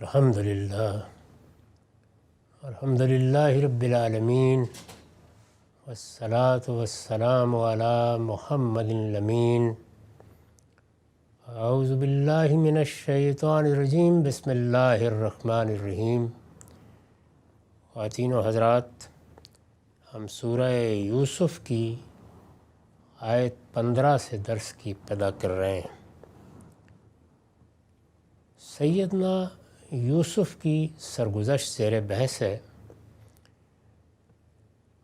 الحمدللہ رب العالمین والصلاة والسلام علی محمد الامین۔ اعوذ باللہ من الشیطان الرجیم، بسم اللہ الرحمن الرحیم۔ خواتین و حضرات، ہم سورہ یوسف کی آیت 15 سے درس کی ابتدا کر رہے ہیں۔ سیدنا یوسف کی سرگزشت زیر بحث ہے۔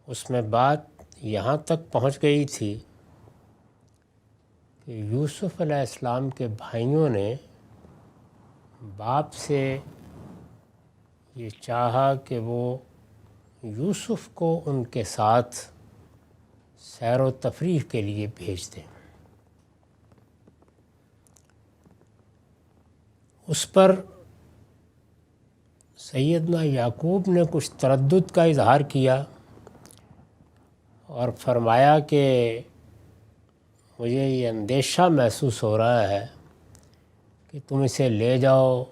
اس میں بات یہاں تک پہنچ گئی تھی کہ یوسف علیہ السلام کے بھائیوں نے باپ سے یہ چاہا کہ وہ یوسف کو ان کے ساتھ سیر و تفریح کے لیے بھیج دیں۔ اس پر سیدنا یعقوب نے کچھ تردد کا اظہار کیا اور فرمایا کہ مجھے یہ اندیشہ محسوس ہو رہا ہے کہ تم اسے لے جاؤ،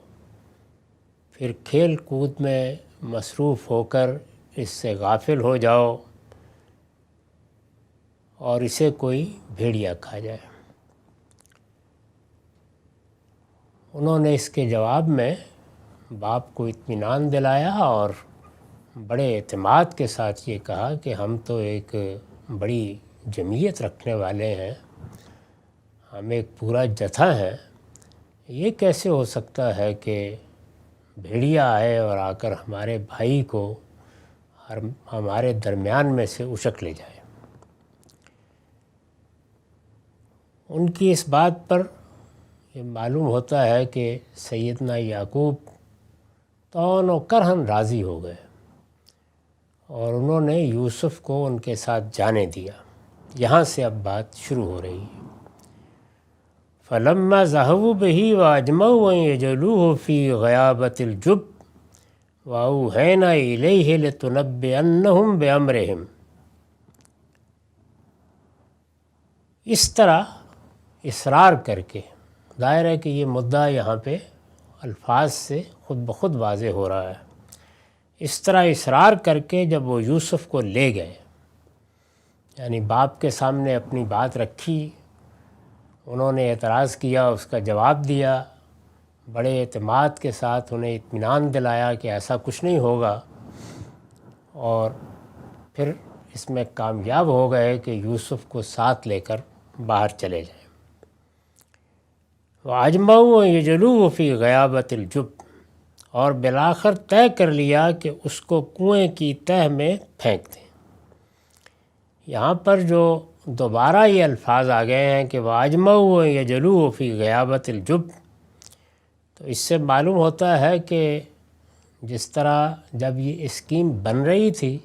پھر کھیل کود میں مصروف ہو کر اس سے غافل ہو جاؤ اور اسے کوئی بھیڑیا کھا جائے۔ انہوں نے اس کے جواب میں باپ کو اطمینان دلایا اور بڑے اعتماد کے ساتھ یہ کہا کہ ہم تو ایک بڑی جمعیت رکھنے والے ہیں، ہم ایک پورا جتھا ہیں، یہ کیسے ہو سکتا ہے کہ بھیڑیا آئے اور آ کر ہمارے بھائی کو ہمارے درمیان میں سے اچک لے جائے۔ ان کی اس بات پر یہ معلوم ہوتا ہے کہ سیدنا یعقوب طوعاً و کرہاً راضی ہو گئے اور انہوں نے یوسف کو ان کے ساتھ جانے دیا۔ یہاں سے اب بات شروع ہو رہی ہے۔ فَلَمَّا ذَهَبُوا بِهِ وَأَجْمَعُوا أَن يَجْعَلُوهُ فِي غَيَابَةِ الْجُبِّ وَأَوْحَيْنَا إِلَيْهِ لَتُنَبِّئَنَّهُم بِأَمْرِهِمْ۔ اس طرح اصرار کر کے، ظاہر ہے کہ یہ مدعا یہاں پہ الفاظ سے خود بخود واضح ہو رہا ہے۔ اس طرح اصرار کر کے جب وہ یوسف کو لے گئے، یعنی باپ کے سامنے اپنی بات رکھی، انہوں نے اعتراض کیا، اس کا جواب دیا، بڑے اعتماد کے ساتھ انہیں اطمینان دلایا کہ ایسا کچھ نہیں ہوگا، اور پھر اس میں کامیاب ہو گئے کہ یوسف کو ساتھ لے کر باہر چلے جائیں۔ وَأَجْمَعُوا أَن يَجْعَلُوهُ فِي غَيَابَةِ الْجُبِّ، اور بالآخر طے کر لیا کہ اس کو کنویں کی تہہ میں پھینک دیں۔ یہاں پر جو دوبارہ یہ الفاظ آ گئے ہیں کہ وَأَجْمَعُوا أَن يَجْعَلُوهُ فِي غَيَابَةِ الْجُبِّ، تو اس سے معلوم ہوتا ہے کہ جس طرح جب یہ اسکیم بن رہی تھی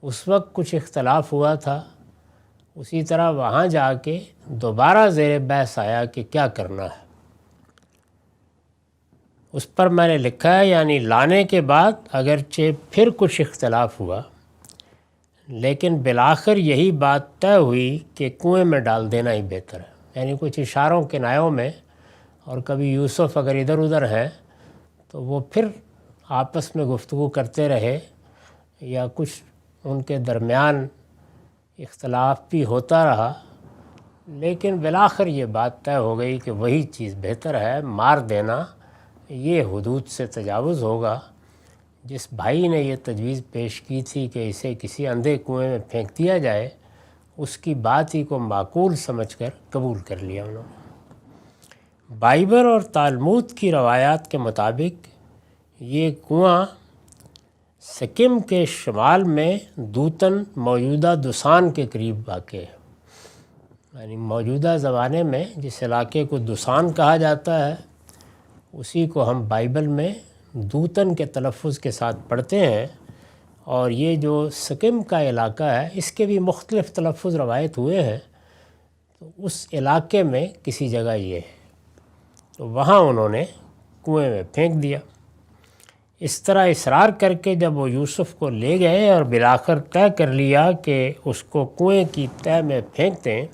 اس وقت کچھ اختلاف ہوا تھا، اسی طرح وہاں جا کے دوبارہ زیر بحث آیا کہ کیا کرنا ہے۔ اس پر میں نے لکھا ہے، یعنی لانے کے بعد اگرچہ پھر کچھ اختلاف ہوا، لیکن بالآخر یہی بات طے ہوئی کہ کنویں میں ڈال دینا ہی بہتر ہے۔ یعنی کچھ اشاروں کنایوں میں، اور کبھی یوسف اگر ادھر ادھر ہیں تو وہ پھر آپس میں گفتگو کرتے رہے، یا کچھ ان کے درمیان اختلاف بھی ہوتا رہا، لیکن بالآخر یہ بات طے ہو گئی کہ وہی چیز بہتر ہے، مار دینا یہ حدود سے تجاوز ہوگا۔ جس بھائی نے یہ تجویز پیش کی تھی کہ اسے کسی اندھے کنویں میں پھینک دیا جائے، اس کی بات ہی کو معقول سمجھ کر قبول کر لیا انہوں نے۔ بائبل اور تالمود کی روایات کے مطابق یہ کنواں سکم کے شمال میں دوتن، موجودہ دوسان کے قریب واقع ہے۔ یعنی موجودہ زمانے میں جس علاقے کو دوسان کہا جاتا ہے، اسی کو ہم بائبل میں دوتن کے تلفظ کے ساتھ پڑھتے ہیں، اور یہ جو سکم کا علاقہ ہے اس کے بھی مختلف تلفظ روایت ہوئے ہیں، تو اس علاقے میں کسی جگہ یہ ہے، تو وہاں انہوں نے کنویں میں پھینک دیا۔ اس طرح اصرار کر کے جب وہ یوسف کو لے گئے اور بالآخر طے کر لیا کہ اس کو کنویں کی تہہ میں پھینک دیں،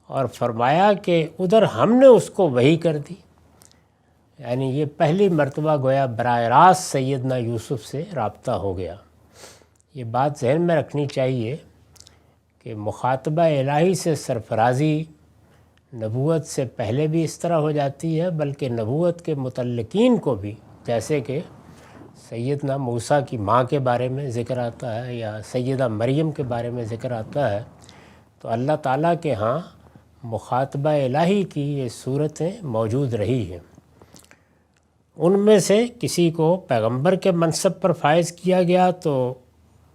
اور فرمایا کہ ادھر ہم نے اس کو وحی کر دی، یعنی یہ پہلی مرتبہ گویا براہ راست سیدنا یوسف سے رابطہ ہو گیا۔ یہ بات ذہن میں رکھنی چاہیے کہ مخاطبہ الہی سے سرفرازی نبوت سے پہلے بھی اس طرح ہو جاتی ہے، بلکہ نبوت کے متعلقین کو بھی، جیسے کہ سیدنا موسیٰ کی ماں کے بارے میں ذکر آتا ہے یا سیدہ مریم کے بارے میں ذکر آتا ہے، تو اللہ تعالیٰ کے ہاں مخاطبہ الہی کی یہ صورتیں موجود رہی ہیں۔ ان میں سے کسی کو پیغمبر کے منصب پر فائز کیا گیا تو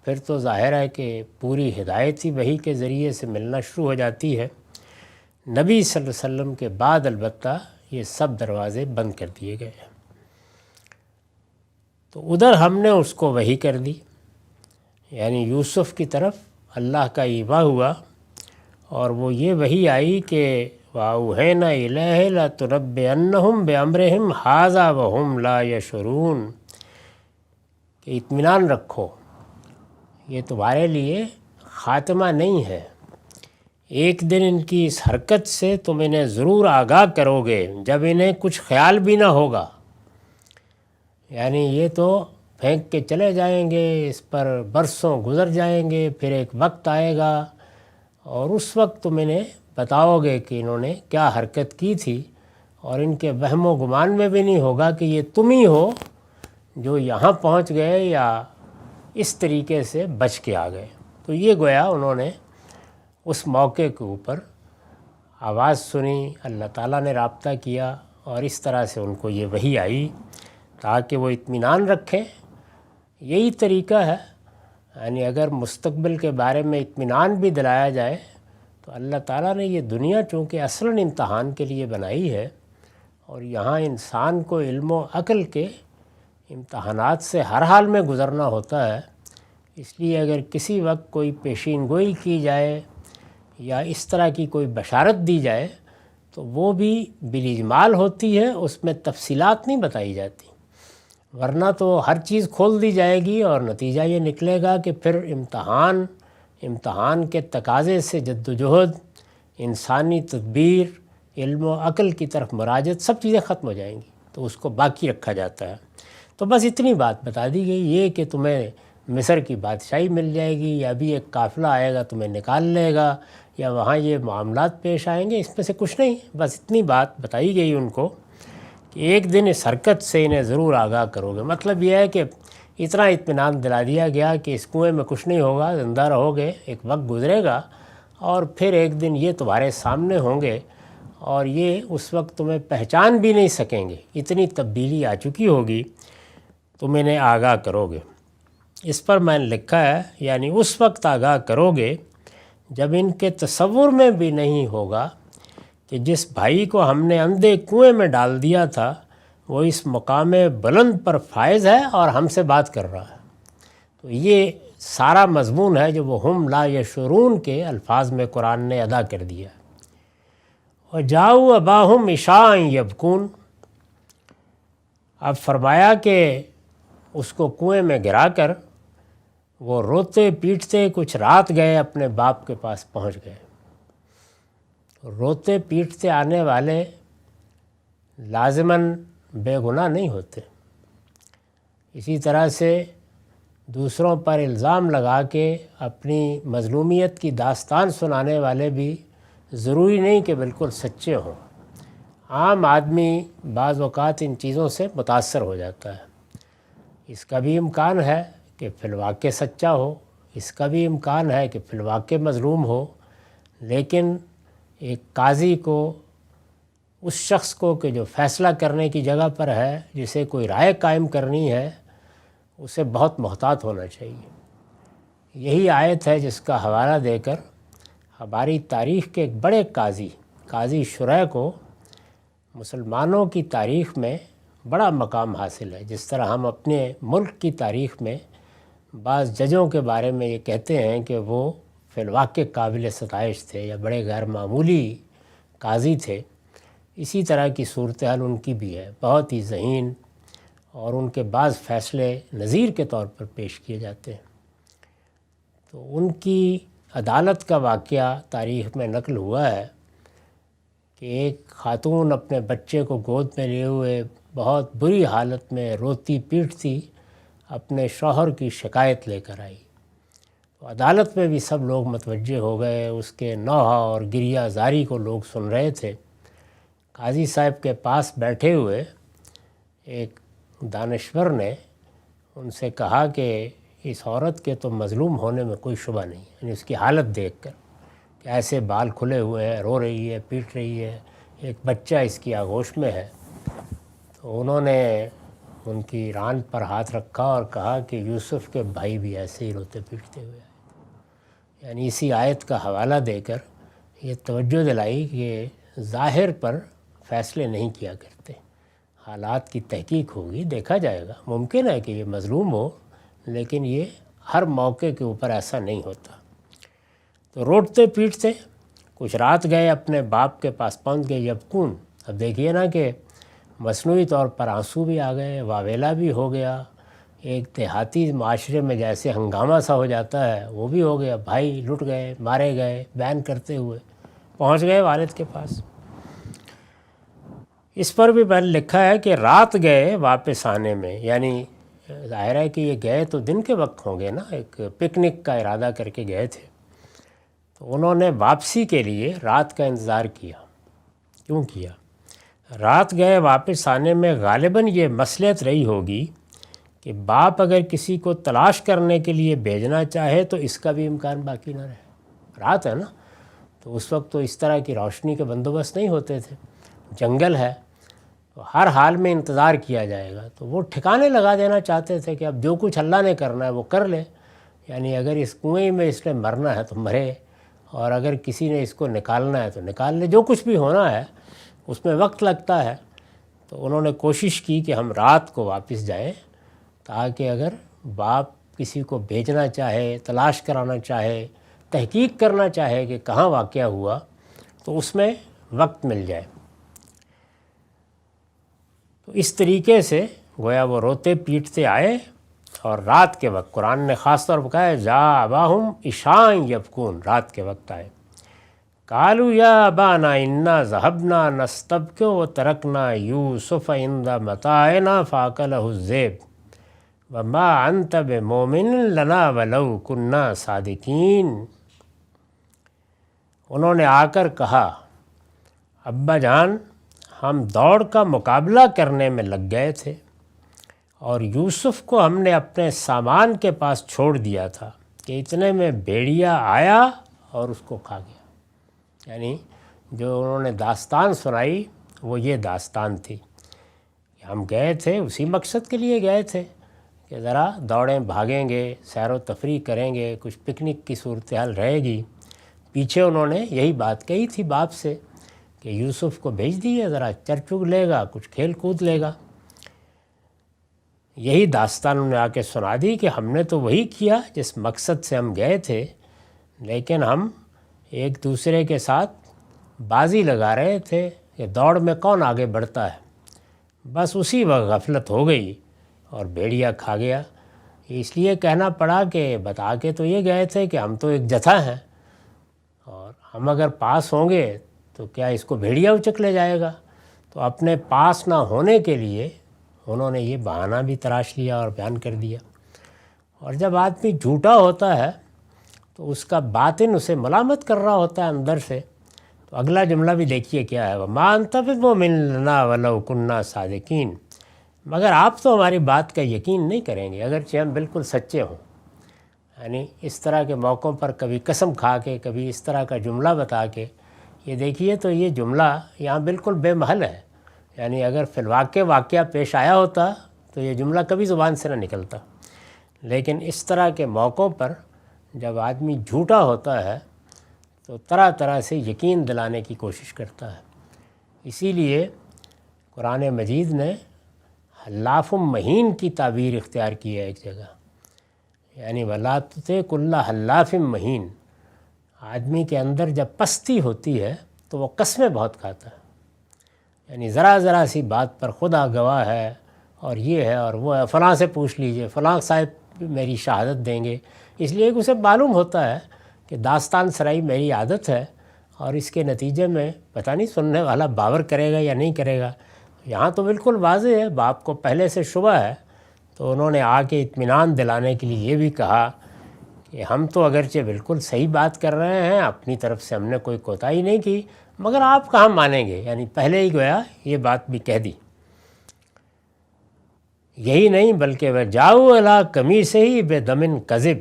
پھر تو ظاہر ہے کہ پوری ہدایت ہی وحی کے ذریعے سے ملنا شروع ہو جاتی ہے۔ نبی صلی اللہ علیہ وسلم کے بعد البتہ یہ سب دروازے بند کر دیے گئے ہیں۔ تو ادھر ہم نے اس کو وحی کر دی، یعنی یوسف کی طرف اللہ کا ایوا ہوا، اور وہ یہ وحی آئی کہ وَأَوْحَيْنَا إِلَيْهِ لَتُنَبِّئَنَّهُمْ بِأَمْرِهِمْ هَٰذَا وَهُمْ لَا يَشْعُرُونَ، کہ اطمینان رکھو، یہ تمہارے لیے خاتمہ نہیں ہے، ایک دن ان کی اس حرکت سے تم انہیں ضرور آگاہ کرو گے جب انہیں کچھ خیال بھی نہ ہوگا۔ یعنی یہ تو پھینک کے چلے جائیں گے، اس پر برسوں گزر جائیں گے، پھر ایک وقت آئے گا اور اس وقت تم انہیں بتاؤ گے کہ انہوں نے کیا حرکت کی تھی، اور ان کے وہم و گمان میں بھی نہیں ہوگا کہ یہ تم ہی ہو جو یہاں پہنچ گئے یا اس طریقے سے بچ کے آ گئے۔ تو یہ گویا انہوں نے اس موقع کے اوپر آواز سنی، اللہ تعالیٰ نے رابطہ کیا، اور اس طرح سے ان کو یہ وحی آئی تاکہ وہ اطمینان رکھیں۔ یہی طریقہ ہے، یعنی اگر مستقبل کے بارے میں اطمینان بھی دلایا جائے تو اللہ تعالیٰ نے یہ دنیا چونکہ اصلاً امتحان کے لیے بنائی ہے، اور یہاں انسان کو علم و عقل کے امتحانات سے ہر حال میں گزرنا ہوتا ہے، اس لیے اگر کسی وقت کوئی پیشین گوئی کی جائے یا اس طرح کی کوئی بشارت دی جائے تو وہ بھی بالاجمال ہوتی ہے، اس میں تفصیلات نہیں بتائی جاتی، ورنہ تو ہر چیز کھول دی جائے گی اور نتیجہ یہ نکلے گا کہ پھر امتحان کے تقاضے سے جد و جہد، انسانی تدبیر، علم و عقل کی طرف مراجعت، سب چیزیں ختم ہو جائیں گی، تو اس کو باقی رکھا جاتا ہے۔ تو بس اتنی بات بتا دی گئی، یہ کہ تمہیں مصر کی بادشاہی مل جائے گی، یا بھی ایک قافلہ آئے گا تمہیں نکال لے گا، یا وہاں یہ معاملات پیش آئیں گے، اس میں سے کچھ نہیں، بس اتنی بات بتائی گئی ان کو کہ ایک دن اس حرکت سے انہیں ضرور آگاہ کرو گے۔ مطلب یہ ہے کہ اتنا اطمینان دلا دیا گیا کہ اس کنویں میں کچھ نہیں ہوگا، زندہ رہو گے، ایک وقت گزرے گا اور پھر ایک دن یہ تمہارے سامنے ہوں گے، اور یہ اس وقت تمہیں پہچان بھی نہیں سکیں گے، اتنی تبدیلی آ چکی ہوگی، تم انہیں آگاہ کرو گے۔ اس پر میں نے لکھا ہے، یعنی اس وقت آگاہ کرو گے جب ان کے تصور میں بھی نہیں ہوگا کہ جس بھائی کو ہم نے اندھے کنویں میں ڈال دیا تھا وہ اس مقام بلند پر فائز ہے اور ہم سے بات کر رہا ہے۔ تو یہ سارا مضمون ہے جو وہ ہم لا یشعرون کے الفاظ میں قرآن نے ادا کر دیا۔ وَجَاءُوا أَبَاهُمْ عِشَاءً يَبْكُونَ، اب فرمایا کہ اس کو کنویں میں گرا کر وہ روتے پیٹتے کچھ رات گئے اپنے باپ کے پاس پہنچ گئے۔ روتے پیٹتے آنے والے لازماً بے گناہ نہیں ہوتے، اسی طرح سے دوسروں پر الزام لگا کے اپنی مظلومیت کی داستان سنانے والے بھی ضروری نہیں کہ بالکل سچے ہوں۔ عام آدمی بعض اوقات ان چیزوں سے متاثر ہو جاتا ہے، اس کا بھی امکان ہے کہ فی الواقع سچا ہو، اس کا بھی امکان ہے کہ فی الواقع مظلوم ہو، لیکن ایک قاضی کو، اس شخص کو کہ جو فیصلہ کرنے کی جگہ پر ہے، جسے کوئی رائے قائم کرنی ہے، اسے بہت محتاط ہونا چاہیے۔ یہی آیت ہے جس کا حوالہ دے کر ہماری تاریخ کے ایک بڑے قاضی شرح کو مسلمانوں کی تاریخ میں بڑا مقام حاصل ہے۔ جس طرح ہم اپنے ملک کی تاریخ میں بعض ججوں کے بارے میں یہ کہتے ہیں کہ وہ فی الواقع قابل ستائش تھے یا بڑے غیر معمولی قاضی تھے، اسی طرح کی صورتحال ان کی بھی ہے، بہت ہی ذہین، اور ان کے بعض فیصلے نظیر کے طور پر پیش کیے جاتے ہیں۔ تو ان کی عدالت کا واقعہ تاریخ میں نقل ہوا ہے کہ ایک خاتون اپنے بچے کو گود میں لیے ہوئے بہت بری حالت میں روتی پیٹتی اپنے شوہر کی شکایت لے کر آئی۔ تو عدالت میں بھی سب لوگ متوجہ ہو گئے، اس کے نوحہ اور گریہ زاری کو لوگ سن رہے تھے۔ قاضی صاحب کے پاس بیٹھے ہوئے ایک دانشور نے ان سے کہا کہ اس عورت کے تو مظلوم ہونے میں کوئی شبہ نہیں، یعنی اس کی حالت دیکھ کر کہ ایسے بال کھلے ہوئے ہیں، رو رہی ہے، پیٹ رہی ہے، ایک بچہ اس کی آغوش میں ہے۔ تو انہوں نے ان کی ران پر ہاتھ رکھا اور کہا کہ یوسف کے بھائی بھی ایسے ہی روتے پیٹتے ہوئے آئے، یعنی اسی آیت کا حوالہ دے کر یہ توجہ دلائی کہ ظاہر پر فیصلے نہیں کیا کرتے، حالات کی تحقیق ہوگی، دیکھا جائے گا، ممکن ہے کہ یہ مظلوم ہو لیکن یہ ہر موقع کے اوپر ایسا نہیں ہوتا۔ تو روٹتے پیٹتے کچھ رات گئے، اپنے باپ کے پاس پہنچ گئے یبکون۔ اب دیکھیے نا کہ مصنوعی طور پر آنسو بھی آ گئے، واویلا بھی ہو گیا، ایک دیہاتی معاشرے میں جیسے ہنگامہ سا ہو جاتا ہے وہ بھی ہو گیا، بھائی لٹ گئے، مارے گئے، بیان کرتے ہوئے پہنچ گئے والد کے پاس۔ اس پر بھی پہلے لکھا ہے کہ رات گئے واپس آنے میں، یعنی ظاہر ہے کہ یہ گئے تو دن کے وقت ہوں گے نا، ایک پکنک کا ارادہ کر کے گئے تھے، تو انہوں نے واپسی کے لیے رات کا انتظار کیا۔ کیوں کیا؟ رات گئے واپس آنے میں غالباً یہ مصلحت رہی ہوگی کہ باپ اگر کسی کو تلاش کرنے کے لیے بھیجنا چاہے تو اس کا بھی امکان باقی نہ رہے۔ رات ہے نا، تو اس وقت تو اس طرح کی روشنی کے بندوبست نہیں ہوتے تھے، جنگل ہے، تو ہر حال میں انتظار کیا جائے گا۔ تو وہ ٹھکانے لگا دینا چاہتے تھے کہ اب جو کچھ اللہ نے کرنا ہے وہ کر لے، یعنی اگر اس کنویں میں اس نے مرنا ہے تو مرے، اور اگر کسی نے اس کو نکالنا ہے تو نکال لے، جو کچھ بھی ہونا ہے اس میں وقت لگتا ہے۔ تو انہوں نے کوشش کی کہ ہم رات کو واپس جائیں تاکہ اگر باپ کسی کو بھیجنا چاہے، تلاش کرانا چاہے، تحقیق کرنا چاہے کہ کہاں واقعہ ہوا تو اس میں وقت مل جائے۔ تو اس طریقے سے گویا وہ روتے پیٹتے آئے، اور رات کے وقت قرآن نے خاص طور پر کہا ہے جا اباہم عشاء یبکون، رات کے وقت آئے۔ قالوا یا ابانا انا ذهبنا نستبق وترکنا یوسف عند متاعنا فاکلہ الذئب وما انت بمؤمن لنا ولو کنا صادقین۔ انہوں نے آ کر کہا ابا جان ہم دوڑ کا مقابلہ کرنے میں لگ گئے تھے، اور یوسف کو ہم نے اپنے سامان کے پاس چھوڑ دیا تھا کہ اتنے میں بھیڑیا آیا اور اس کو کھا گیا۔ یعنی جو انہوں نے داستان سنائی وہ یہ داستان تھی کہ ہم گئے تھے، اسی مقصد کے لیے گئے تھے کہ ذرا دوڑیں بھاگیں گے، سیر و تفریح کریں گے، کچھ پکنک کی صورتحال رہے گی۔ پیچھے انہوں نے یہی بات کہی تھی باپ سے کہ یوسف کو بھیج دیے، ذرا چر چگ لے گا، کچھ کھیل کود لے گا۔ یہی داستان انہوں نے آ کے سنا دی کہ ہم نے تو وہی کیا جس مقصد سے ہم گئے تھے، لیکن ہم ایک دوسرے کے ساتھ بازی لگا رہے تھے کہ دوڑ میں کون آگے بڑھتا ہے، بس اسی وقت غفلت ہو گئی اور بھیڑیا کھا گیا۔ اس لیے کہنا پڑا کہ بتا کے تو یہ گئے تھے کہ ہم تو ایک جتھا ہیں، اور ہم اگر پاس ہوں گے تو کیا اس کو بھیڑیا اچک لے جائے گا۔ تو اپنے پاس نہ ہونے کے لیے انہوں نے یہ بہانہ بھی تراش لیا اور بیان کر دیا۔ اور جب آدمی جھوٹا ہوتا ہے تو اس کا باطن اسے ملامت کر رہا ہوتا ہے اندر سے۔ تو اگلا جملہ بھی دیکھیے کیا ہے، وَمَا أَنْتَ بِمُؤْمِنٍ لَنَا وَلَوْ كُنَّا صَادِقِينَ، مگر آپ تو ہماری بات کا یقین نہیں کریں گے اگرچہ ہم بالکل سچے ہوں۔ یعنی اس طرح کے موقعوں پر کبھی قسم کھا کے، کبھی اس طرح کا جملہ بتا کے، یہ دیکھیے تو یہ جملہ یہاں بالکل بے محل ہے۔ یعنی اگر فی الواقع واقعہ پیش آیا ہوتا تو یہ جملہ کبھی زبان سے نہ نکلتا، لیکن اس طرح کے موقعوں پر جب آدمی جھوٹا ہوتا ہے تو طرح طرح سے یقین دلانے کی کوشش کرتا ہے۔ اسی لیے قرآن مجید نے حلاف مہین کی تعبیر اختیار کی ہے ایک جگہ، یعنی وَلَا تُطِعْ كُلَّ حلاف مہین۔ آدمی کے اندر جب پستی ہوتی ہے تو وہ قسمیں بہت کھاتا ہے، یعنی ذرا ذرا سی بات پر خدا گواہ ہے اور یہ ہے اور وہ ہے، فلاں سے پوچھ لیجئے، فلاں صاحب میری شہادت دیں گے۔ اس لیے اسے معلوم ہوتا ہے کہ داستان سرائی میری عادت ہے، اور اس کے نتیجے میں پتہ نہیں سننے والا باور کرے گا یا نہیں کرے گا، یہاں تو بالکل واضح ہے، باپ کو پہلے سے شبہ ہے، تو انہوں نے آ کے اطمینان دلانے کے لیے یہ بھی کہا کہ ہم تو اگرچہ بالکل صحیح بات کر رہے ہیں، اپنی طرف سے ہم نے کوئی کوتاہی نہیں کی، مگر آپ کہاں مانیں گے، یعنی پہلے ہی گویا یہ بات بھی کہہ دی۔ یہی نہیں بلکہ وہ جاؤ الا قمیصہ بے دم کذب،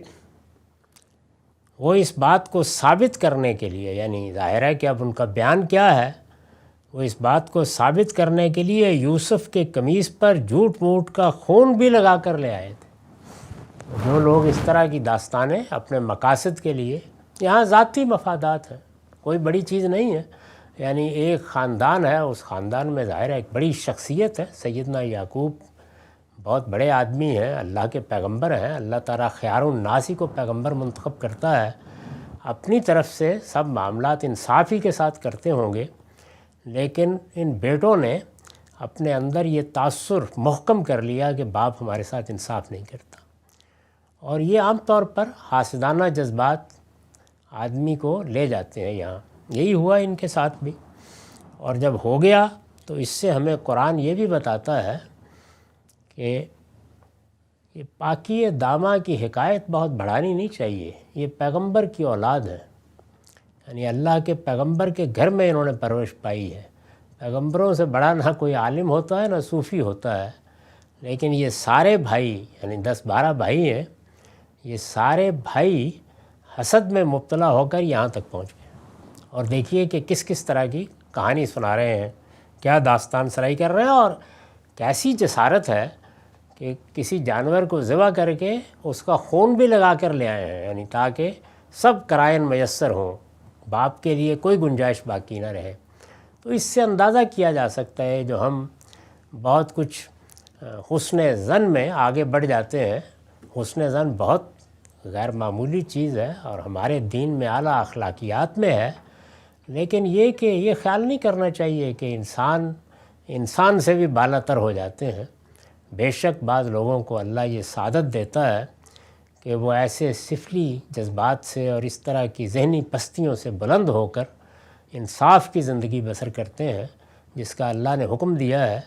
وہ اس بات کو ثابت کرنے کے لیے، یعنی ظاہر ہے کہ اب ان کا بیان کیا ہے، وہ اس بات کو ثابت کرنے کے لیے یوسف کے قمیص پر جھوٹ موٹ کا خون بھی لگا کر لے آئے تھے۔ جو لوگ اس طرح کی داستانیں اپنے مقاصد کے لیے، یہاں ذاتی مفادات ہیں، کوئی بڑی چیز نہیں ہے، یعنی ایک خاندان ہے، اس خاندان میں ظاہر ہے ایک بڑی شخصیت ہے، سیدنا یعقوب بہت بڑے آدمی ہیں، اللہ کے پیغمبر ہیں، اللہ تعالیٰ خیار الناس ہی کو پیغمبر منتخب کرتا ہے، اپنی طرف سے سب معاملات انصافی کے ساتھ کرتے ہوں گے، لیکن ان بیٹوں نے اپنے اندر یہ تاثر محکم کر لیا کہ باپ ہمارے ساتھ انصاف نہیں کرتا، اور یہ عام طور پر حاسدانہ جذبات آدمی کو لے جاتے ہیں۔ یہاں یہی ہوا ان کے ساتھ بھی، اور جب ہو گیا تو اس سے ہمیں قرآن یہ بھی بتاتا ہے کہ یہ پاکی دامہ کی حکایت بہت بڑھانی نہیں چاہیے، یہ پیغمبر کی اولاد ہے، یعنی اللہ کے پیغمبر کے گھر میں انہوں نے پرورش پائی ہے۔ پیغمبروں سے بڑا نہ کوئی عالم ہوتا ہے نہ صوفی ہوتا ہے، لیکن یہ سارے بھائی، یعنی 10-12 بھائی ہیں، یہ سارے بھائی حسد میں مبتلا ہو کر یہاں تک پہنچ گئے، اور دیکھیے کہ کس کس طرح کی کہانی سنا رہے ہیں، کیا داستان سرائی کر رہے ہیں، اور کیسی جسارت ہے کہ کسی جانور کو ذبح کر کے اس کا خون بھی لگا کر لے آئے ہیں، یعنی تاکہ سب قرائن میسر ہوں، باپ کے لیے کوئی گنجائش باقی نہ رہے۔ تو اس سے اندازہ کیا جا سکتا ہے جو ہم بہت کچھ حسن ظن میں آگے بڑھ جاتے ہیں، حسن ظن بہت غیر معمولی چیز ہے اور ہمارے دین میں اعلیٰ اخلاقیات میں ہے، لیکن یہ کہ یہ خیال نہیں کرنا چاہیے کہ انسان سے بھی بالا تر ہو جاتے ہیں۔ بے شک بعض لوگوں کو اللہ یہ سعادت دیتا ہے کہ وہ ایسے سفلی جذبات سے اور اس طرح کی ذہنی پستیوں سے بلند ہو کر انصاف کی زندگی بسر کرتے ہیں جس کا اللہ نے حکم دیا ہے،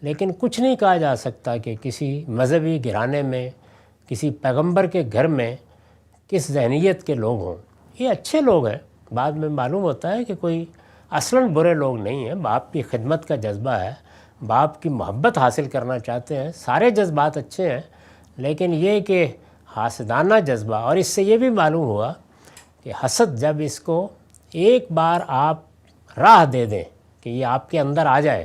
لیکن کچھ نہیں کہا جا سکتا کہ کسی مذہبی گھرانے میں، کسی پیغمبر کے گھر میں کس ذہنیت کے لوگ ہوں۔ یہ اچھے لوگ ہیں، بعد میں معلوم ہوتا ہے کہ کوئی اصلاً برے لوگ نہیں ہیں، باپ کی خدمت کا جذبہ ہے، باپ کی محبت حاصل کرنا چاہتے ہیں، سارے جذبات اچھے ہیں، لیکن یہ کہ حاسدانہ جذبہ، اور اس سے یہ بھی معلوم ہوا کہ حسد جب اس کو ایک بار آپ راہ دے دیں کہ یہ آپ کے اندر آ جائے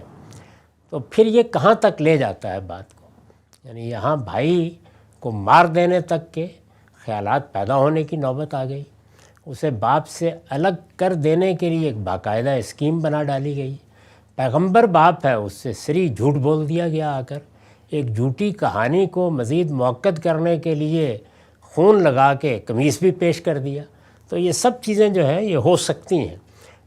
تو پھر یہ کہاں تک لے جاتا ہے بات کو، یعنی یہاں بھائی کو مار دینے تک کے خیالات پیدا ہونے کی نوبت آ گئی، اسے باپ سے الگ کر دینے کے لیے ایک باقاعدہ اسکیم بنا ڈالی گئی، پیغمبر باپ ہے اس سے صریح جھوٹ بول دیا گیا، آ کر ایک جھوٹی کہانی کو مزید موقت کرنے کے لیے خون لگا کے قمیص بھی پیش کر دیا۔ تو یہ سب چیزیں جو ہیں یہ ہو سکتی ہیں،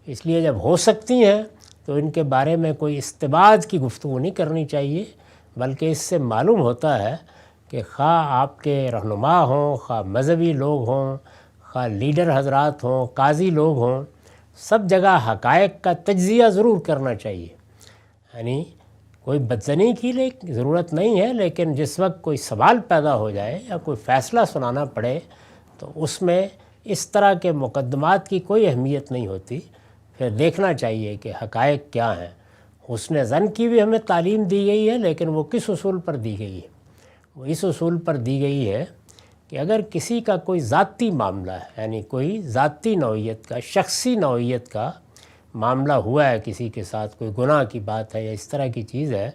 اس لیے جب ہو سکتی ہیں تو ان کے بارے میں کوئی استبعاد کی گفتگو نہیں کرنی چاہیے، بلکہ اس سے معلوم ہوتا ہے کہ خواہ آپ کے رہنما ہوں، خواہ مذہبی لوگ ہوں، خواہ لیڈر حضرات ہوں، قاضی لوگ ہوں، سب جگہ حقائق کا تجزیہ ضرور کرنا چاہیے، یعنی کوئی بدزنی کی ضرورت نہیں ہے، لیکن جس وقت کوئی سوال پیدا ہو جائے یا کوئی فیصلہ سنانا پڑے تو اس میں اس طرح کے مقدمات کی کوئی اہمیت نہیں ہوتی، پھر دیکھنا چاہیے کہ حقائق کیا ہیں۔ حسن ظن کی بھی ہمیں تعلیم دی گئی ہے، لیکن وہ کس اصول پر دی گئی ہے؟ وہ اس اصول پر دی گئی ہے کہ اگر کسی کا کوئی ذاتی معاملہ ہے، یعنی کوئی ذاتی نوعیت کا، شخصی نوعیت کا معاملہ ہوا ہے، کسی کے ساتھ کوئی گناہ کی بات ہے یا اس طرح کی چیز ہے،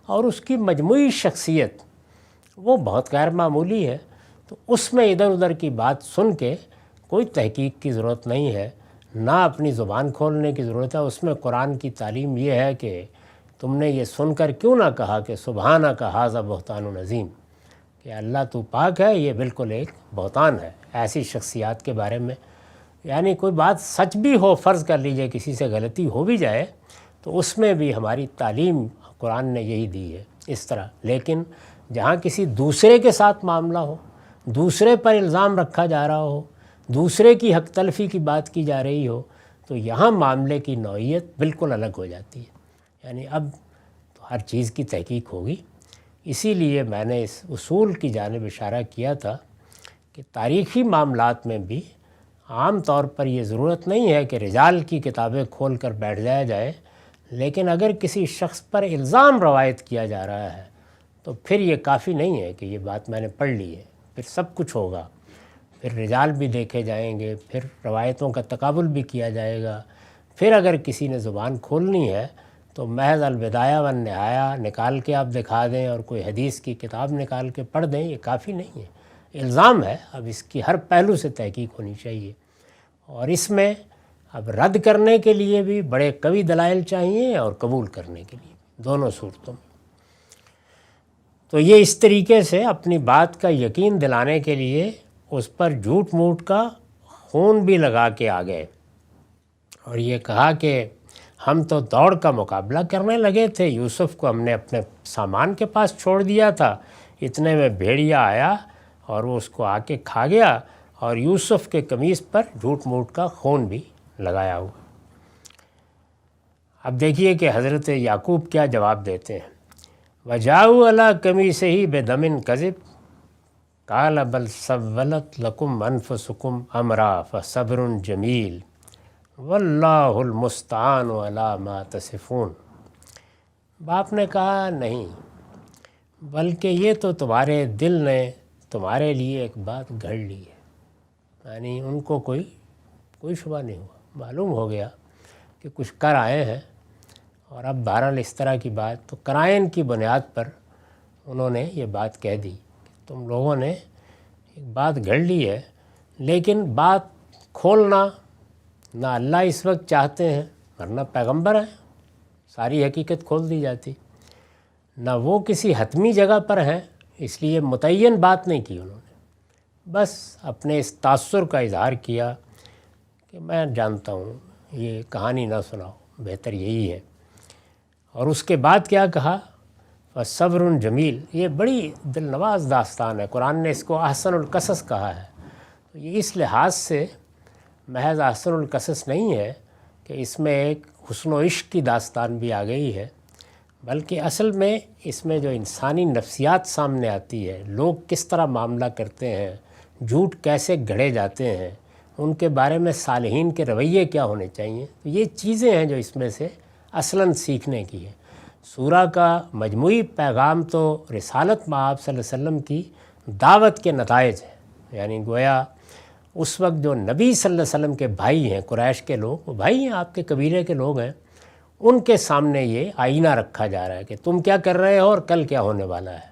اور اس کی مجموعی شخصیت وہ بہت غیر معمولی ہے، تو اس میں ادھر ادھر کی بات سن کے کوئی تحقیق کی ضرورت نہیں ہے، نہ اپنی زبان کھولنے کی ضرورت ہے۔ اس میں قرآن کی تعلیم یہ ہے کہ تم نے یہ سن کر کیوں نہ کہا کہ سبحانک ھذا بہتان عظیم، کہ اللہ تو پاک ہے، یہ بالکل ایک بہتان ہے ایسی شخصیات کے بارے میں۔ یعنی کوئی بات سچ بھی ہو، فرض کر لیجئے کسی سے غلطی ہو بھی جائے تو اس میں بھی ہماری تعلیم قرآن نے یہی دی ہے اس طرح، لیکن جہاں کسی دوسرے کے ساتھ معاملہ ہو، دوسرے پر الزام رکھا جا رہا ہو، دوسرے کی حق تلفی کی بات کی جا رہی ہو، تو یہاں معاملے کی نوعیت بالکل الگ ہو جاتی ہے۔ یعنی اب تو ہر چیز کی تحقیق ہوگی۔ اسی لیے میں نے اس اصول کی جانب اشارہ کیا تھا کہ تاریخی معاملات میں بھی عام طور پر یہ ضرورت نہیں ہے کہ رجال کی کتابیں کھول کر بیٹھ جایا جائے، لیکن اگر کسی شخص پر الزام روایت کیا جا رہا ہے تو پھر یہ کافی نہیں ہے کہ یہ بات میں نے پڑھ لی ہے، پھر سب کچھ ہوگا، پھر رجال بھی دیکھے جائیں گے، پھر روایتوں کا تقابل بھی کیا جائے گا، پھر اگر کسی نے زبان کھولنی ہے تو محض البدایہ والنہایہ نکال کے آپ دکھا دیں اور کوئی حدیث کی کتاب نکال کے پڑھ دیں، یہ کافی نہیں ہے۔ الزام ہے، اب اس کی ہر پہلو سے تحقیق ہونی چاہیے، اور اس میں اب رد کرنے کے لیے بھی بڑے قوی دلائل چاہیے اور قبول کرنے کے لیے، دونوں صورتوں میں۔ تو یہ اس طریقے سے اپنی بات کا یقین دلانے کے لیے اس پر جھوٹ موٹ کا خون بھی لگا کے آ گئے، اور یہ کہا کہ ہم تو دوڑ کا مقابلہ کرنے لگے تھے، یوسف کو ہم نے اپنے سامان کے پاس چھوڑ دیا تھا، اتنے میں بھیڑیا آیا اور وہ اس کو آ کے کھا گیا، اور یوسف کے قمیص پر جھوٹ موٹ کا خون بھی لگایا ہوا۔ اب دیکھیے کہ حضرت یعقوب کیا جواب دیتے ہیں۔ وَجَاءُوا عَلَىٰ قَمِیصِهِ بِدَمٍ كَذِبٍ قَالَ بَلْ سَوَّلَتْ لَكُمْ أَنفُسُكُمْ أَمْرًا فَصَبْرٌ جَمِیلٌ وَاللَّهُ الْمُسْتَعَانُ عَلَىٰ مَا تَصِفُونَ۔ باپ نے کہا نہیں، بلکہ یہ تو تمہارے دل نے تمہارے لیے ایک بات گھڑ لی ہے، یعنی ان کو کوئی شبہ نہیں ہوا، معلوم ہو گیا کہ کچھ کر آئے ہیں، اور اب بہرحال اس طرح کی بات تو قرائن کی بنیاد پر انہوں نے یہ بات کہہ دی کہ تم لوگوں نے ایک بات گھڑ لی ہے، لیکن بات کھولنا نہ اللہ اس وقت چاہتے ہیں، ورنہ پیغمبر ہیں، ساری حقیقت کھول دی جاتی، نہ وہ کسی حتمی جگہ پر ہیں، اس لیے متعین بات نہیں کی انہوں نے، بس اپنے اس تاثر کا اظہار کیا کہ میں جانتا ہوں، یہ کہانی نہ سناؤ، بہتر یہی ہے۔ اور اس کے بعد کیا کہا؟ فَصَبْرٌ جَمِیلٌ۔ یہ بڑی دل نواز داستان ہے، قرآن نے اس کو احسن القصص کہا ہے۔ تو یہ اس لحاظ سے محض احسن القصص نہیں ہے کہ اس میں ایک حسن و عشق کی داستان بھی آ گئی ہے، بلکہ اصل میں اس میں جو انسانی نفسیات سامنے آتی ہے، لوگ کس طرح معاملہ کرتے ہیں، جھوٹ کیسے گھڑے جاتے ہیں، ان کے بارے میں صالحین کے رویے کیا ہونے چاہیے، تو یہ چیزیں ہیں جو اس میں سے اصلاً سیکھنے کی ہے۔ سورہ کا مجموعی پیغام تو رسالت مآب صلی اللہ علیہ وسلم کی دعوت کے نتائج ہیں، یعنی گویا اس وقت جو نبی صلی اللہ علیہ وسلم کے بھائی ہیں، قریش کے لوگ، وہ بھائی ہیں، آپ کے قبیلے کے لوگ ہیں، ان کے سامنے یہ آئینہ رکھا جا رہا ہے کہ تم کیا کر رہے ہو اور کل کیا ہونے والا ہے۔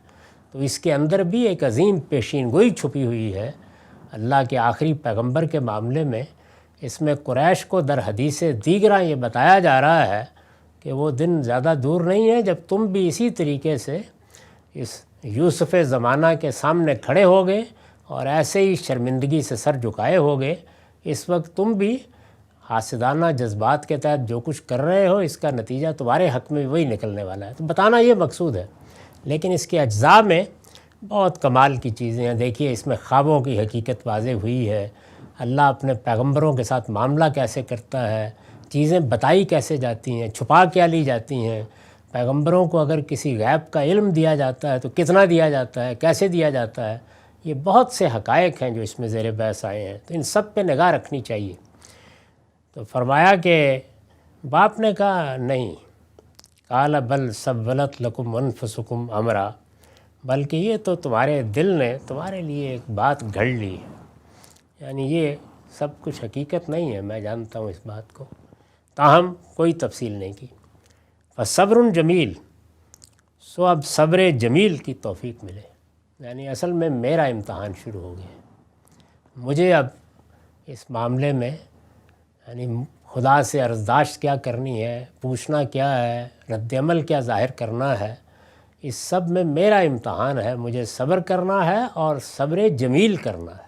تو اس کے اندر بھی ایک عظیم پیشین گوئی چھپی ہوئی ہے اللہ کے آخری پیغمبر کے معاملے میں۔ اس میں قریش کو در حدیث دیگراں یہ بتایا جا رہا ہے کہ وہ دن زیادہ دور نہیں ہے جب تم بھی اسی طریقے سے اس یوسف زمانہ کے سامنے کھڑے ہوگے اور ایسے ہی شرمندگی سے سر جھکائے ہوگے۔ اس وقت تم بھی حاسدانہ جذبات کے تحت جو کچھ کر رہے ہو، اس کا نتیجہ تمہارے حق میں وہی نکلنے والا ہے، تو بتانا یہ مقصود ہے۔ لیکن اس کے اجزاء میں بہت کمال کی چیزیں ہیں۔ دیکھیے اس میں خوابوں کی حقیقت واضح ہوئی ہے، اللہ اپنے پیغمبروں کے ساتھ معاملہ کیسے کرتا ہے، چیزیں بتائی کیسے جاتی ہیں، چھپا کیا لی جاتی ہیں، پیغمبروں کو اگر کسی غیب کا علم دیا جاتا ہے تو کتنا دیا جاتا ہے، کیسے دیا جاتا ہے، یہ بہت سے حقائق ہیں جو اس میں زیر بحث آئے ہیں، تو ان سب پہ نگاہ رکھنی چاہیے۔ تو فرمایا کہ باپ نے کہا نہیں، قال بل سولت لکم انفسکم امرا، بلکہ یہ تو تمہارے دل نے تمہارے لیے ایک بات گھڑ لی ہے، یعنی یہ سب کچھ حقیقت نہیں ہے، میں جانتا ہوں اس بات کو، تاہم کوئی تفصیل نہیں کی۔ فصبر جمیل، سو اب صبر جمیل کی توفیق ملے، یعنی اصل میں میرا امتحان شروع ہو گیا، مجھے اب اس معاملے میں یعنی خدا سے عرضداشت کیا کرنی ہے، پوچھنا کیا ہے، رد عمل کیا ظاہر کرنا ہے، اس سب میں میرا امتحان ہے، مجھے صبر کرنا ہے اور صبر جمیل کرنا ہے،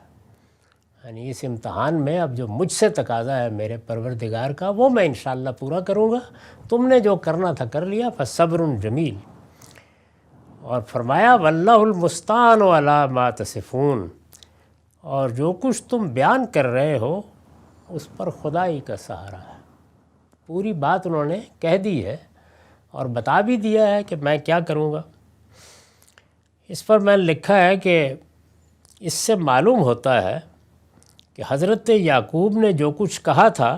یعنی اس امتحان میں اب جو مجھ سے تقاضا ہے میرے پروردگار کا، وہ میں انشاءاللہ پورا کروں گا، تم نے جو کرنا تھا کر لیا، فصبر جمیل۔ اور فرمایا واللہ المستعان علی ما تصفون، اور جو کچھ تم بیان کر رہے ہو اس پر خدا ہی کا سہارا ہے۔ پوری بات انہوں نے کہہ دی ہے، اور بتا بھی دیا ہے کہ میں کیا کروں گا۔ اس پر میں نے لکھا ہے کہ اس سے معلوم ہوتا ہے کہ حضرت یعقوب نے جو کچھ کہا تھا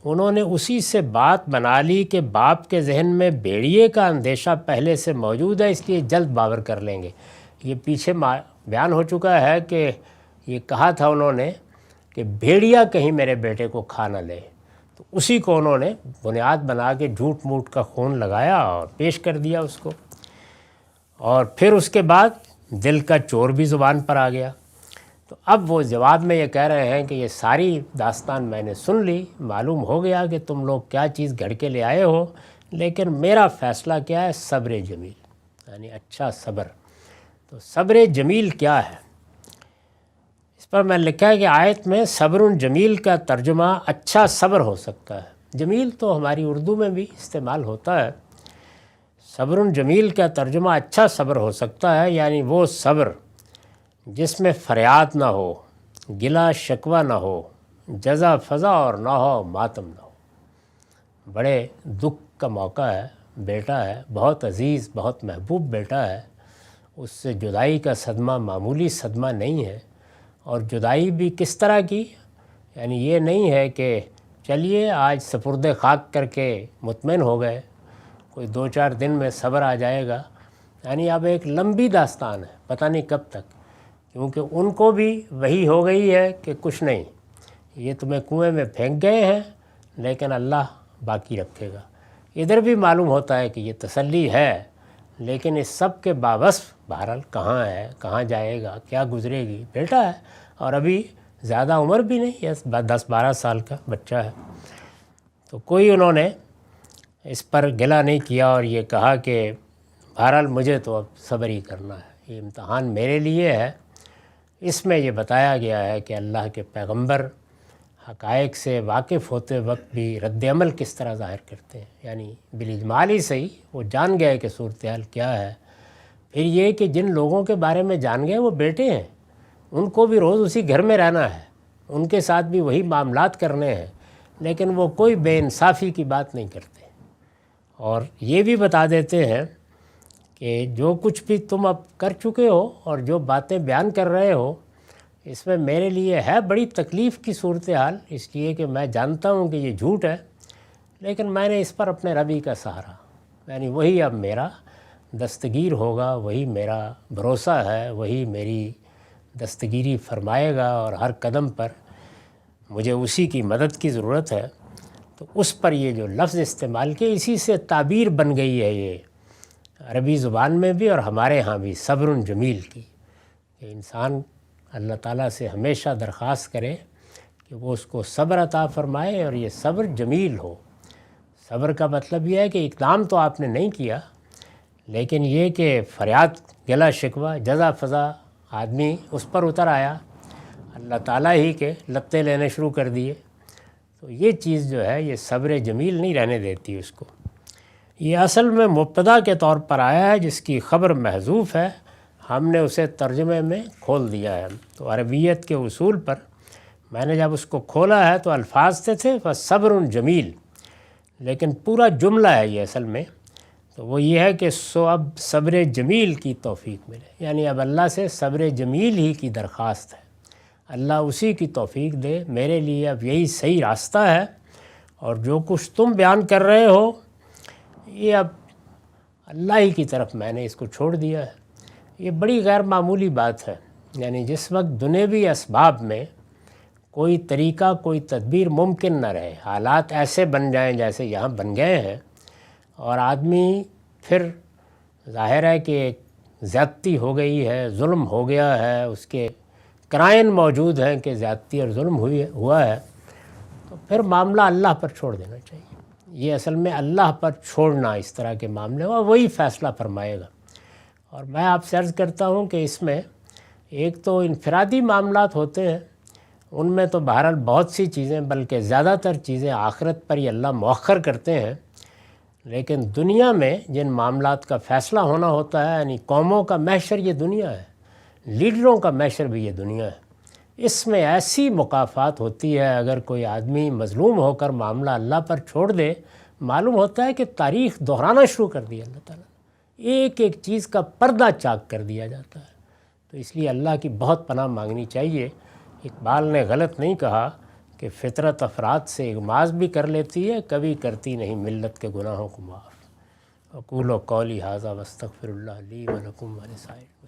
انہوں نے اسی سے بات بنا لی کہ باپ کے ذہن میں بھیڑیے کا اندیشہ پہلے سے موجود ہے، اس لیے جلد باور کر لیں گے۔ یہ پیچھے بیان ہو چکا ہے کہ یہ کہا تھا انہوں نے کہ بھیڑیا کہیں میرے بیٹے کو کھا نہ لے، تو اسی کو انہوں نے بنیاد بنا کے جھوٹ موٹ کا خون لگایا اور پیش کر دیا اس کو، اور پھر اس کے بعد دل کا چور بھی زبان پر آ گیا۔ تو اب وہ جواب میں یہ کہہ رہے ہیں کہ یہ ساری داستان میں نے سن لی، معلوم ہو گیا کہ تم لوگ کیا چیز گھڑ کے لے آئے ہو، لیکن میرا فیصلہ کیا ہے؟ صبر جمیل، یعنی اچھا صبر۔ تو صبر جمیل کیا ہے؟ اس پر میں نے لکھا ہے کہ آیت میں صبر جمیل کا ترجمہ اچھا صبر ہو سکتا ہے۔ جمیل تو ہماری اردو میں بھی استعمال ہوتا ہے۔ صبر جمیل کا ترجمہ اچھا صبر ہو سکتا ہے، یعنی وہ صبر جس میں فریاد نہ ہو، گلا شکوہ نہ ہو، جزا فضا اور نہ ہو ماتم نہ ہو۔ بڑے دکھ کا موقع ہے، بیٹا ہے، بہت عزیز بہت محبوب بیٹا ہے، اس سے جدائی کا صدمہ معمولی صدمہ نہیں ہے، اور جدائی بھی کس طرح کی؟ یعنی یہ نہیں ہے کہ چلیے آج سپرد خاک کر کے مطمئن ہو گئے، کوئی 2-4 دن میں صبر آ جائے گا، یعنی اب ایک لمبی داستان ہے، پتہ نہیں کب تک، کیونکہ ان کو بھی وہی ہو گئی ہے کہ کچھ نہیں، یہ تمہیں کنویں میں پھینک گئے ہیں لیکن اللہ باقی رکھے گا۔ ادھر بھی معلوم ہوتا ہے کہ یہ تسلی ہے، لیکن اس سب کے باوصف بہرحال کہاں ہے، کہاں جائے گا، کیا گزرے گی، بیٹا ہے اور ابھی زیادہ عمر بھی نہیں ہے، 10-12 سال کا بچہ ہے۔ تو کوئی انہوں نے اس پر گلہ نہیں کیا اور یہ کہا کہ بہرحال مجھے تو اب صبر ہی کرنا ہے، یہ امتحان میرے لیے ہے۔ اس میں یہ بتایا گیا ہے کہ اللہ کے پیغمبر حقائق سے واقف ہوتے وقت بھی رد عمل کس طرح ظاہر کرتے ہیں، یعنی بالاجمال ہی صحیح وہ جان گئے کہ صورتحال کیا ہے۔ پھر یہ کہ جن لوگوں کے بارے میں جان گئے وہ بیٹے ہیں، ان کو بھی روز اسی گھر میں رہنا ہے، ان کے ساتھ بھی وہی معاملات کرنے ہیں، لیکن وہ کوئی بے انصافی کی بات نہیں کرتے، اور یہ بھی بتا دیتے ہیں کہ جو کچھ بھی تم اب کر چکے ہو اور جو باتیں بیان کر رہے ہو، اس میں میرے لیے ہے بڑی تکلیف کی صورتحال، اس لیے کہ میں جانتا ہوں کہ یہ جھوٹ ہے، لیکن میں نے اس پر اپنے ربی کا سہارا، یعنی وہی اب میرا دستگیر ہوگا، وہی میرا بھروسہ ہے، وہی میری دستگیری فرمائے گا، اور ہر قدم پر مجھے اسی کی مدد کی ضرورت ہے۔ تو اس پر یہ جو لفظ استعمال کیے، اسی سے تعبیر بن گئی ہے یہ عربی زبان میں بھی اور ہمارے ہاں بھی صبر جمیل کی، کہ انسان اللہ تعالیٰ سے ہمیشہ درخواست کرے کہ وہ اس کو صبر عطا فرمائے، اور یہ صبر جمیل ہو۔ صبر کا مطلب یہ ہے کہ اقدام تو آپ نے نہیں کیا، لیکن یہ کہ فریاد گلا شکوہ جزا فضا آدمی اس پر اتر آیا، اللہ تعالیٰ ہی کے لتے لینے شروع کر دیے، تو یہ چیز جو ہے یہ صبر جمیل نہیں رہنے دیتی اس کو۔ یہ اصل میں مبتدا کے طور پر آیا ہے جس کی خبر محذوف ہے، ہم نے اسے ترجمے میں کھول دیا ہے۔ تو عربیت کے اصول پر میں نے جب اس کو کھولا ہے تو الفاظ تھے صبر جمیل، لیکن پورا جملہ ہے یہ اصل میں، تو وہ یہ ہے کہ سو اب صبر جمیل کی توفیق ملے، یعنی اب اللہ سے صبر جمیل ہی کی درخواست ہے، اللہ اسی کی توفیق دے، میرے لیے اب یہی صحیح راستہ ہے، اور جو کچھ تم بیان کر رہے ہو یہ اب اللہ ہی کی طرف میں نے اس کو چھوڑ دیا ہے۔ یہ بڑی غیر معمولی بات ہے، یعنی جس وقت دنیوی اسباب میں کوئی طریقہ کوئی تدبیر ممکن نہ رہے، حالات ایسے بن جائیں جیسے یہاں بن گئے ہیں، اور آدمی پھر ظاہر ہے کہ زیادتی ہو گئی ہے، ظلم ہو گیا ہے، اس کے قرائن موجود ہیں کہ زیادتی اور ظلم ہوا ہے، تو پھر معاملہ اللہ پر چھوڑ دینا چاہیے۔ یہ اصل میں اللہ پر چھوڑنا اس طرح کے معاملے ہوا، وہی فیصلہ فرمائے گا۔ اور میں آپ سے عرض کرتا ہوں کہ اس میں ایک تو انفرادی معاملات ہوتے ہیں، ان میں تو بہرحال بہت سی چیزیں بلکہ زیادہ تر چیزیں آخرت پر ہی اللہ مؤخر کرتے ہیں، لیکن دنیا میں جن معاملات کا فیصلہ ہونا ہوتا ہے، یعنی قوموں کا محشر یہ دنیا ہے، لیڈروں کا محشر بھی یہ دنیا ہے، اس میں ایسی مقافات ہوتی ہے، اگر کوئی آدمی مظلوم ہو کر معاملہ اللہ پر چھوڑ دے معلوم ہوتا ہے کہ تاریخ دہرانا شروع کر دیا اللہ تعالیٰ نے، ایک ایک چیز کا پردہ چاک کر دیا جاتا ہے۔ تو اس لیے اللہ کی بہت پناہ مانگنی چاہیے۔ اقبال نے غلط نہیں کہا کہ فطرت افراد سے اغماض بھی کر لیتی ہے، کبھی کرتی نہیں ملت کے گناہوں کو معاف۔ اقول قولی ھذا واستغفر اللہ لی ولکم ولسائر